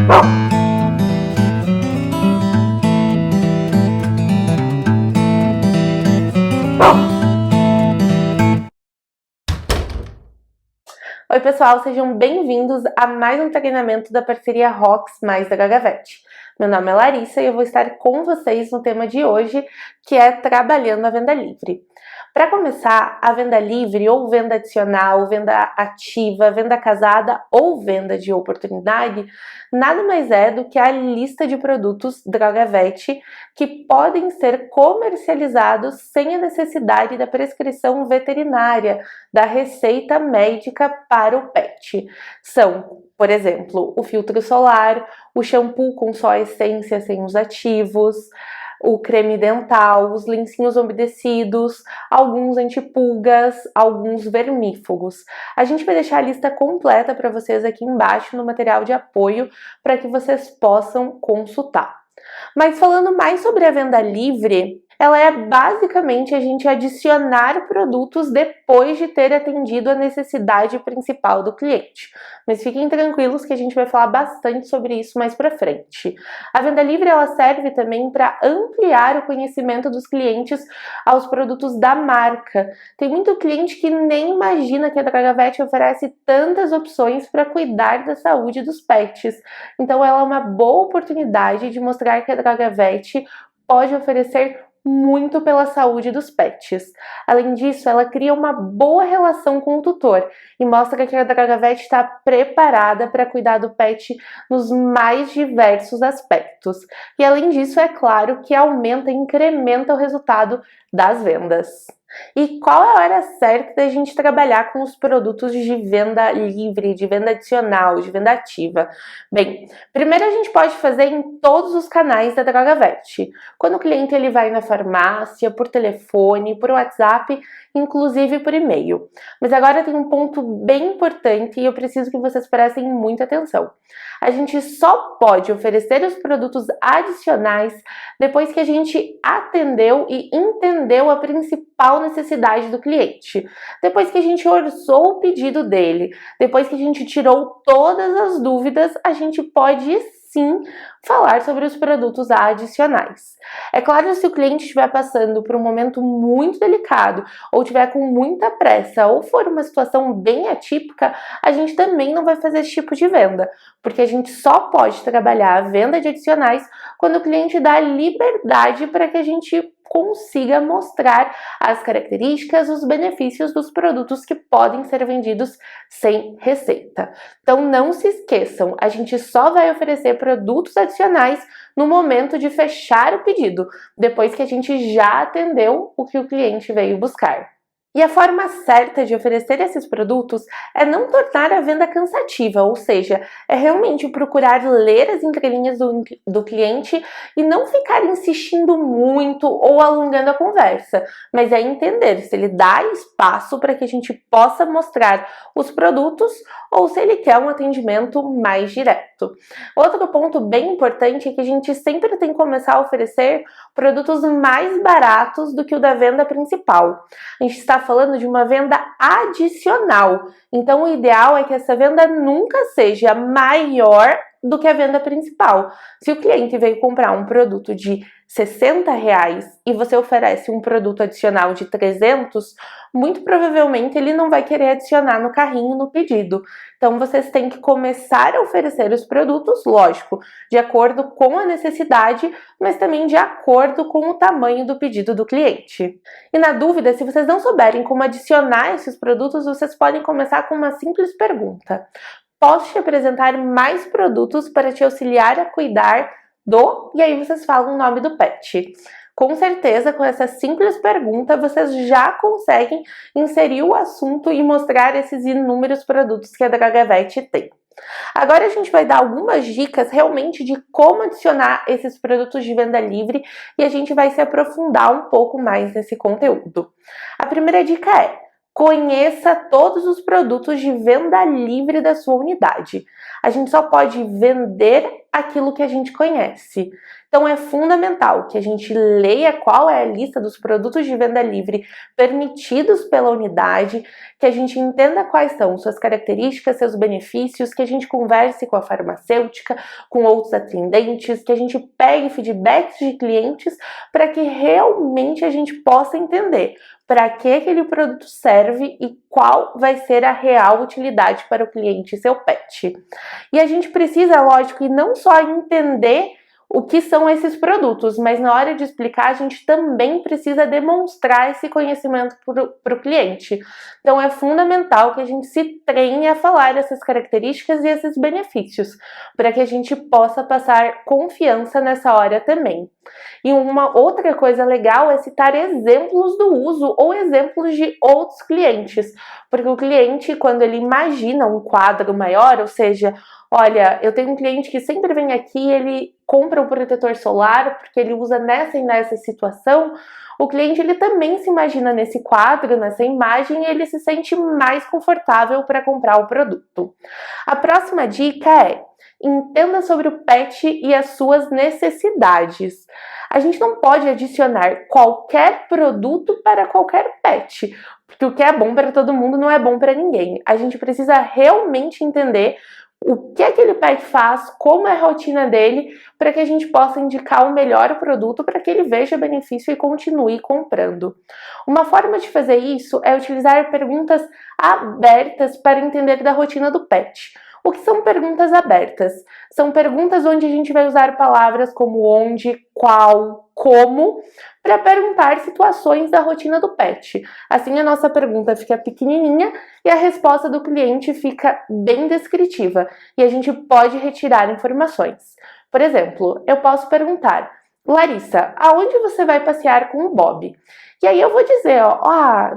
Oi pessoal, sejam bem-vindos a mais um treinamento da parceria Rox mais da Gagavet. Meu nome é Larissa e eu vou estar com vocês no tema de hoje, que é trabalhando a venda livre. Para começar, a venda livre ou venda adicional, venda ativa, venda casada ou venda de oportunidade, nada mais é do que a lista de produtos da Gagavet que podem ser comercializados sem a necessidade da prescrição veterinária, da receita médica para o pet. São, por exemplo, o filtro solar, o shampoo com só a essência sem os ativos, o creme dental, os lencinhos umedecidos, alguns antipulgas, alguns vermífugos. A gente vai deixar a lista completa para vocês aqui embaixo no material de apoio para que vocês possam consultar. Mas falando mais sobre a venda livre, ela é basicamente a gente adicionar produtos depois de ter atendido a necessidade principal do cliente. Mas fiquem tranquilos que a gente vai falar bastante sobre isso mais para frente. A venda livre ela serve também para ampliar o conhecimento dos clientes aos produtos da marca. Tem muito cliente que nem imagina que a Gagavet oferece tantas opções para cuidar da saúde dos pets. Então ela é uma boa oportunidade de mostrar que a Gagavet pode oferecer muito pela saúde dos pets. Além disso, ela cria uma boa relação com o tutor e mostra que a Gagavet está preparada para cuidar do pet nos mais diversos aspectos. E além disso, é claro que aumenta e incrementa o resultado das vendas. E qual é a hora certa da gente trabalhar com os produtos de venda livre, de venda adicional, de venda ativa? Bem, primeiro a gente pode fazer em todos os canais da Gagavet. Quando o cliente ele vai na farmácia, por telefone, por WhatsApp, inclusive por e-mail. Mas agora tem um ponto bem importante e eu preciso que vocês prestem muita atenção. A gente só pode oferecer os produtos adicionais depois que a gente atendeu e entendeu a principal necessidade do cliente. Depois que a gente orçou o pedido dele, depois que a gente tirou todas as dúvidas, a gente pode sim falar sobre os produtos adicionais. É claro, se o cliente estiver passando por um momento muito delicado, ou estiver com muita pressa, ou for uma situação bem atípica, a gente também não vai fazer esse tipo de venda, porque a gente só pode trabalhar a venda de adicionais quando o cliente dá liberdade para que a gente consiga mostrar as características, os benefícios dos produtos que podem ser vendidos sem receita. Então não se esqueçam, a gente só vai oferecer produtos adicionais no momento de fechar o pedido, depois que a gente já atendeu o que o cliente veio buscar. E a forma certa de oferecer esses produtos é não tornar a venda cansativa, ou seja, é realmente procurar ler as entrelinhas do cliente e não ficar insistindo muito ou alongando a conversa, mas é entender se ele dá espaço para que a gente possa mostrar os produtos ou se ele quer um atendimento mais direto. Outro ponto bem importante é que a gente sempre tem que começar a oferecer produtos mais baratos do que o da venda principal. A gente está falando de uma venda adicional, então o ideal é que essa venda nunca seja maior do que a venda principal. Se o cliente veio comprar um produto de R$60 e você oferece um produto adicional de 300, muito provavelmente ele não vai querer adicionar no carrinho no pedido. Então vocês têm que começar a oferecer os produtos, lógico, de acordo com a necessidade, mas também de acordo com o tamanho do pedido do cliente. E na dúvida, se vocês não souberem como adicionar esses produtos, vocês podem começar com uma simples pergunta: posso te apresentar mais produtos para te auxiliar a cuidar do... E aí vocês falam o nome do pet. Com certeza, com essa simples pergunta, vocês já conseguem inserir o assunto e mostrar esses inúmeros produtos que a Gagavet tem. Agora a gente vai dar algumas dicas realmente de como adicionar esses produtos de venda livre e a gente vai se aprofundar um pouco mais nesse conteúdo. A primeira dica é: conheça todos os produtos de venda livre da sua unidade. A gente só pode vender aquilo que a gente conhece. Então é fundamental que a gente leia qual é a lista dos produtos de venda livre permitidos pela unidade, que a gente entenda quais são suas características, seus benefícios, que a gente converse com a farmacêutica, com outros atendentes, que a gente pegue feedbacks de clientes para que realmente a gente possa entender para que aquele produto serve e qual vai ser a real utilidade para o cliente e seu pet. E a gente precisa, lógico, e não só entender o que são esses produtos, mas na hora de explicar a gente também precisa demonstrar esse conhecimento para o cliente. Então é fundamental que a gente se treine a falar essas características e esses benefícios, para que a gente possa passar confiança nessa hora também. E uma outra coisa legal é citar exemplos do uso ou exemplos de outros clientes, porque o cliente, quando ele imagina um quadro maior, ou seja, olha, eu tenho um cliente que sempre vem aqui, ele compra um protetor solar porque ele usa nessa e nessa situação. O cliente ele também se imagina nesse quadro, nessa imagem, e ele se sente mais confortável para comprar o produto. A próxima dica é: entenda sobre o pet e as suas necessidades. A gente não pode adicionar qualquer produto para qualquer pet, porque o que é bom para todo mundo não é bom para ninguém. A gente precisa realmente entender o que aquele pet faz, como é a rotina dele, para que a gente possa indicar o melhor produto para que ele veja benefício e continue comprando. Uma forma de fazer isso é utilizar perguntas abertas para entender da rotina do pet. O que são perguntas abertas? São perguntas onde a gente vai usar palavras como onde, qual, como, para perguntar situações da rotina do pet. Assim a nossa pergunta fica pequenininha e a resposta do cliente fica bem descritiva e a gente pode retirar informações. Por exemplo, eu posso perguntar: Larissa, aonde você vai passear com o Bob? E aí eu vou dizer,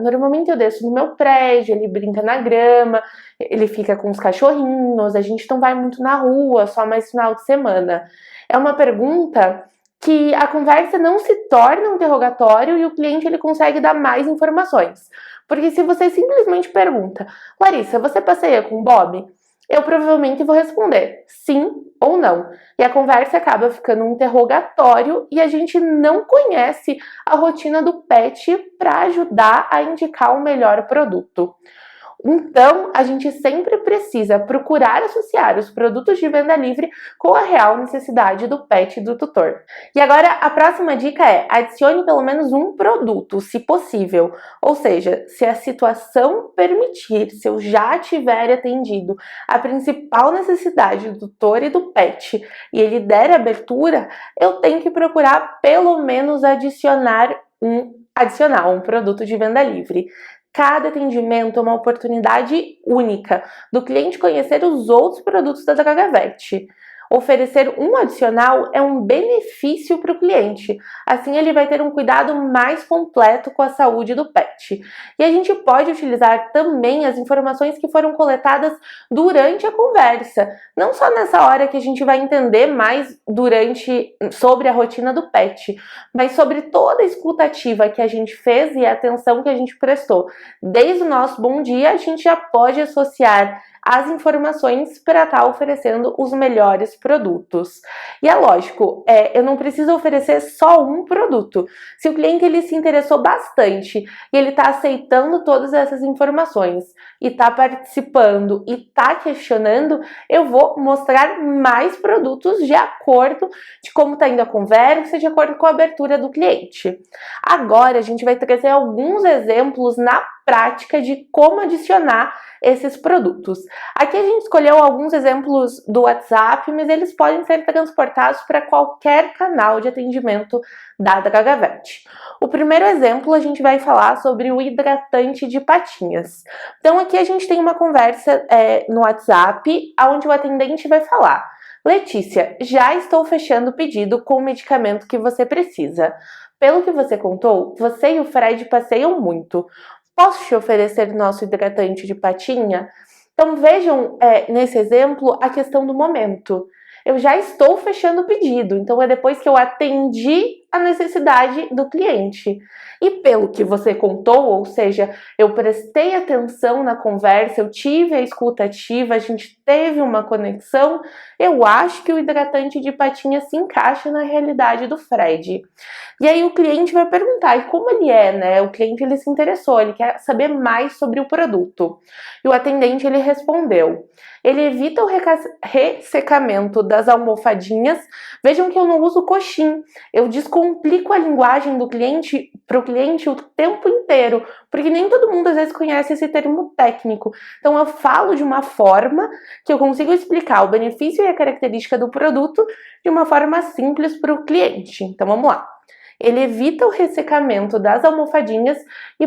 normalmente eu desço no meu prédio, ele brinca na grama, ele fica com os cachorrinhos, a gente não vai muito na rua, só mais final de semana. É uma pergunta que a conversa não se torna um interrogatório e o cliente ele consegue dar mais informações. Porque se você simplesmente pergunta: Larissa, você passeia com o Bob? Eu provavelmente vou responder sim ou não. E a conversa acaba ficando um interrogatório e a gente não conhece a rotina do pet para ajudar a indicar o melhor produto. Então, a gente sempre precisa procurar associar os produtos de venda livre com a real necessidade do pet e do tutor. E agora, a próxima dica é: adicione pelo menos um produto, se possível. Ou seja, se a situação permitir, se eu já tiver atendido a principal necessidade do tutor e do pet e ele der abertura, eu tenho que procurar pelo menos adicionar um produto de venda livre. Cada atendimento é uma oportunidade única do cliente conhecer os outros produtos da Dragavet. Oferecer um adicional é um benefício para o cliente, assim ele vai ter um cuidado mais completo com a saúde do pet. E a gente pode utilizar também as informações que foram coletadas durante a conversa, não só nessa hora que a gente vai entender mais sobre a rotina do pet, mas sobre toda a escutativa que a gente fez e a atenção que a gente prestou. Desde o nosso bom dia, a gente já pode associar as informações para estar oferecendo os melhores produtos. E é lógico, eu não preciso oferecer só um produto. Se o cliente ele se interessou bastante e ele está aceitando todas essas informações e está participando e está questionando, eu vou mostrar mais produtos de acordo de como está indo a conversa, de acordo com a abertura do cliente. Agora a gente vai trazer alguns exemplos na prática de como adicionar esses produtos. Aqui a gente escolheu alguns exemplos do WhatsApp, mas eles podem ser transportados para qualquer canal de atendimento da Dragavet. O primeiro exemplo a gente vai falar sobre o hidratante de patinhas. Então aqui a gente tem uma conversa no WhatsApp, onde o atendente vai falar: Letícia, já estou fechando o pedido com o medicamento que você precisa. Pelo que você contou, você e o Fred passeiam muito. Posso te oferecer nosso hidratante de patinha? Então vejam nesse exemplo a questão do momento. Eu já estou fechando o pedido, então é depois que eu atendi a necessidade do cliente. E pelo que você contou, ou seja, eu prestei atenção na conversa, eu tive a escuta ativa, a gente teve uma conexão, eu acho que o hidratante de patinha se encaixa na realidade do Fred. E aí o cliente vai perguntar, e como ele é, né? O cliente ele se interessou, ele quer saber mais sobre o produto. E o atendente ele respondeu: ele evita o ressecamento das almofadinhas. Vejam que eu não uso coxim, eu descomplico a linguagem do cliente para o cliente o tempo inteiro, porque nem todo mundo às vezes conhece esse termo técnico. Então eu falo de uma forma que eu consigo explicar o benefício e a característica do produto de uma forma simples para o cliente. Então vamos lá. Ele evita o ressecamento das almofadinhas e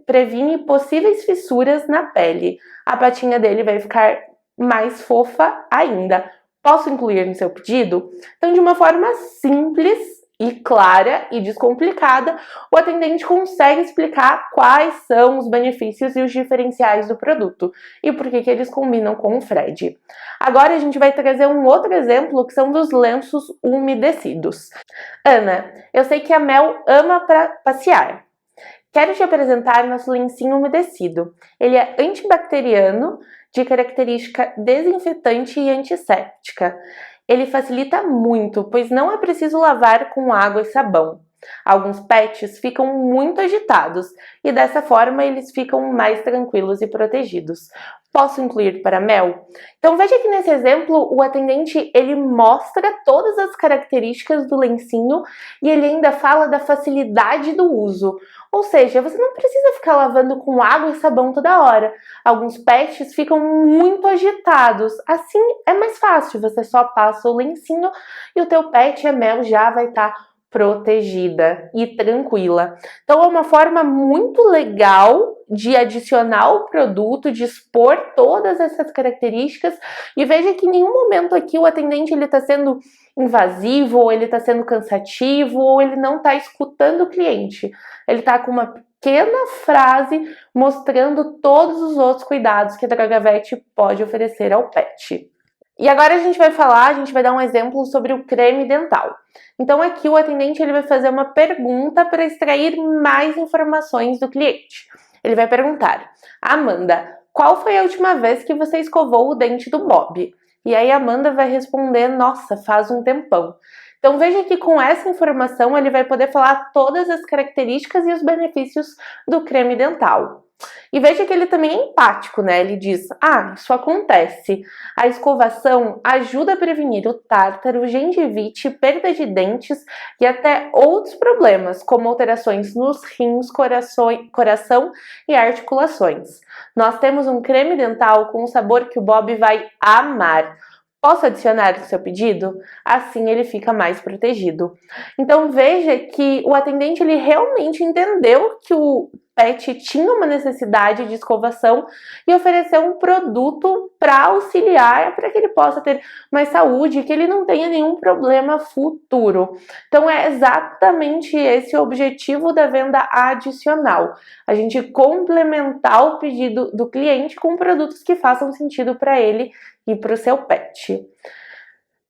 previne possíveis fissuras na pele. A patinha dele vai ficar mais fofa ainda. Posso incluir no seu pedido? Então, de uma forma simples e clara e descomplicada, o atendente consegue explicar quais são os benefícios e os diferenciais do produto e por que eles combinam com o Fred. Agora a gente vai trazer um outro exemplo que são dos lenços umedecidos. Ana, eu sei que a Mel ama passear. Quero te apresentar nosso lencinho umedecido. Ele é antibacteriano, de característica desinfetante e antisséptica. Ele facilita muito, pois não é preciso lavar com água e sabão. Alguns pets ficam muito agitados e dessa forma eles ficam mais tranquilos e protegidos. Posso incluir para Mel? Então veja que nesse exemplo o atendente ele mostra todas as características do lencinho e ele ainda fala da facilidade do uso. Ou seja, você não precisa ficar lavando com água e sabão toda hora. Alguns pets ficam muito agitados. Assim é mais fácil, você só passa o lencinho e o teu pet, a Mel, já vai estar protegida e tranquila. Então é uma forma muito legal de adicionar o produto, de expor todas essas características e veja que em nenhum momento aqui o atendente ele está sendo invasivo, ou ele está sendo cansativo, ou ele não está escutando o cliente. Ele está com uma pequena frase mostrando todos os outros cuidados que a Dragavet pode oferecer ao pet. E agora a gente vai dar um exemplo sobre o creme dental. Então aqui o atendente ele vai fazer uma pergunta para extrair mais informações do cliente. Ele vai perguntar: Amanda, qual foi a última vez que você escovou o dente do Bob? E aí a Amanda vai responder: nossa, faz um tempão. Então veja que com essa informação ele vai poder falar todas as características e os benefícios do creme dental. E veja que ele também é empático, né? Ele diz: isso acontece. A escovação ajuda a prevenir o tártaro, gengivite, perda de dentes e até outros problemas, como alterações nos rins, coração e articulações. Nós temos um creme dental com um sabor que o Bob vai amar. Posso adicionar no seu pedido? Assim ele fica mais protegido. Então veja que o atendente ele realmente entendeu que o pet tinha uma necessidade de escovação e ofereceu um produto para auxiliar, para que ele possa ter mais saúde e que ele não tenha nenhum problema futuro. Então é exatamente esse o objetivo da venda adicional. A gente complementar o pedido do cliente com produtos que façam sentido para ele e para o seu pet.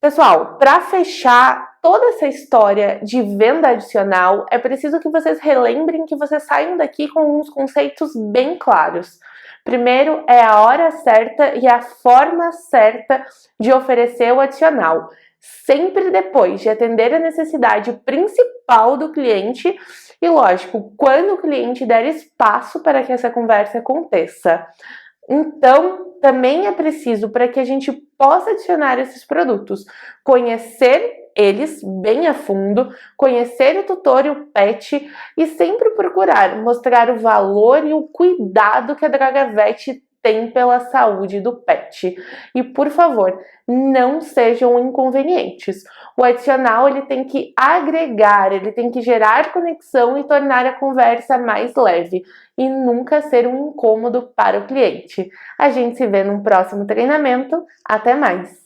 Pessoal, para fechar toda essa história de venda adicional, é preciso que vocês relembrem, que vocês saiam daqui com uns conceitos bem claros. Primeiro é a hora certa e a forma certa de oferecer o adicional. Sempre depois de atender a necessidade principal do cliente e, lógico, quando o cliente der espaço para que essa conversa aconteça. Então, também é preciso, para que a gente possa adicionar esses produtos, conhecer eles bem a fundo, conhecer o tutor e o pet e sempre procurar mostrar o valor e o cuidado que a Dragavet tem pela saúde do pet. E, por favor, não sejam inconvenientes. O adicional ele tem que agregar, ele tem que gerar conexão e tornar a conversa mais leve e nunca ser um incômodo para o cliente. A gente se vê num próximo treinamento. Até mais!